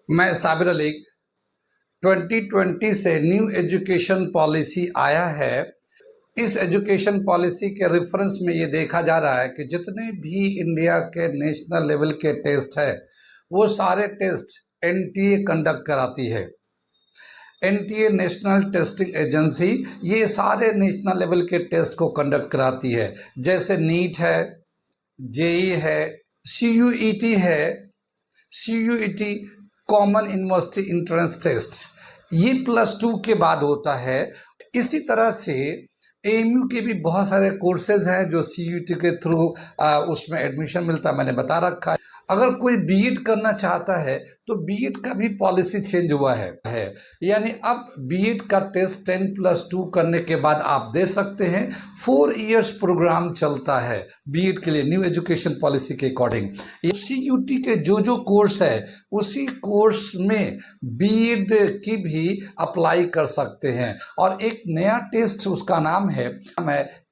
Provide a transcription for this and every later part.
मैं साबिर अली। 2020 से new education policy आया है। इस एजुकेशन पॉलिसी के रेफरेंस में ये देखा जा रहा है कि जितने भी इंडिया के नेशनल लेवल के टेस्ट है वो सारे टेस्ट एनटीए कंडक्ट कराती है। एनटीए नेशनल टेस्टिंग एजेंसी ये सारे नेशनल लेवल के टेस्ट को कंडक्ट कराती है, जैसे नीट है, जेई है, सीयूईटी है। CUET common university entrance test ये +2 के बाद होता है। इसी तरह से एएमयू के भी बहुत सारे कोर्सेज हैं जो सीयूईटी के थ्रू उसमें एडमिशन मिलता है, मैंने बता रखा है। अगर कोई बीएड करना चाहता है तो बीएड का भी पॉलिसी चेंज हुआ है। यानी अब बीएड का टेस्ट 10+2 करने के बाद आप दे सकते हैं। 4 इयर्स प्रोग्राम चलता है बीएड के लिए न्यू एजुकेशन पॉलिसी के अकॉर्डिंग। सीयूटी के जो कोर्स है उसी कोर्स में बीएड की भी अप्लाई कर सकते हैं। और एक नया टेस्ट उसका नाम है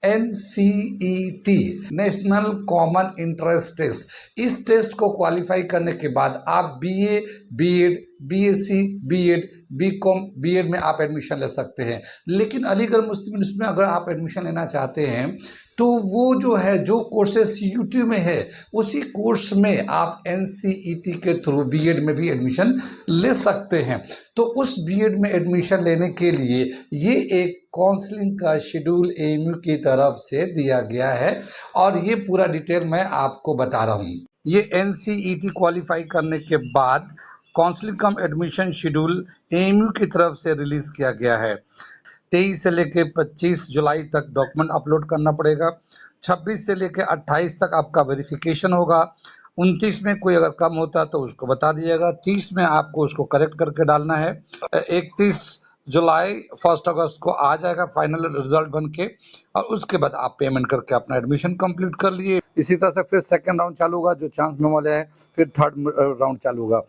NCET national common entrance test. इस टेस्ट को क्वालिफाई करने के बाद आप BA, BEd, BSc, BEd, BCom, BEd में आप एडमिशन ले सकते हैं। लेकिन अलीगढ़ मुस्लिम यूनिवर्सिटी में अगर आप एडमिशन लेना चाहते हैं तो वो जो कोर्सेज सीयूटी में है उसी कोर्स में आप एनसीईटी के थ्रू बीएड में भी एडमिशन ले सकते हैं। तो उस बीएड में एडमिशन लेने के लिए ये एक काउंसलिंग का शेड्यूल एएमयू की तरफ से दिया गया है और ये पूरा डिटेल मैं आपको बता रहा हूँ। ये एनसीईटी क्वालिफाई करने के बाद काउंसलिंग कम एडमिशन शेड्यूल एएमयू की तरफ से रिलीज किया गया है। 23 से लेकर 25 जुलाई तक डॉक्यूमेंट अपलोड करना पड़ेगा। 26 से लेकर 28 तक आपका वेरिफिकेशन होगा। 29 में कोई अगर कम होता तो उसको बता दीजिएगा। 30 में आपको उसको करेक्ट करके डालना है। 31 जुलाई 1 अगस्त को आ जाएगा फाइनल रिजल्ट बन के, और उसके बाद आप पेमेंट करके अपना एडमिशन कंप्लीट कर लिए। इसी तरह से फिर सेकंड राउंड चालू होगा जो चांस में वाले हैं, फिर थर्ड राउंड चालू होगा।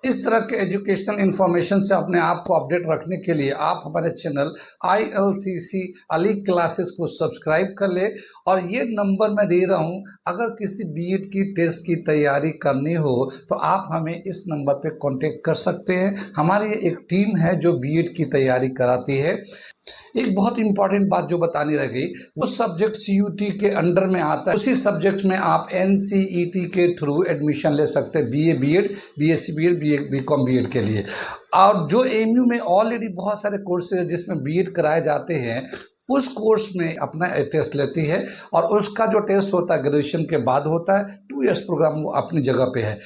इस तरह के एजुकेशनल इंफॉर्मेशन से अपने आप को अपडेट रखने के लिए आप हमारे चैनल ILCC अली क्लासेस को सब्सक्राइब कर ले। और ये नंबर मैं दे रहा हूँ, अगर किसी बीएड की टेस्ट की तैयारी करनी हो तो आप हमें इस नंबर पे कांटेक्ट कर सकते हैं। हमारी एक टीम है जो बीएड की तैयारी कराती है। एक बहुत इंपॉर्टेंट बात जो बतानी रह गई, वो सब्जेक्ट सीयूटी के अंडर में आता है। उसी सब्जेक्ट में आप एनसीईटी के थ्रू एडमिशन ले सकते हैं BA, BEd, BSc, BEd, BCom, BEd के लिए। और जो एएमयू में ऑलरेडी बहुत सारे कोर्सेज जिसमें बीएड कराए जाते हैं उस कोर्स में अपना टेस्ट लेती है, और उसका जो टेस्ट होता है ग्रेजुएशन के बाद होता है। 2 इयर्स प्रोग्राम वो अपनी जगह पे है।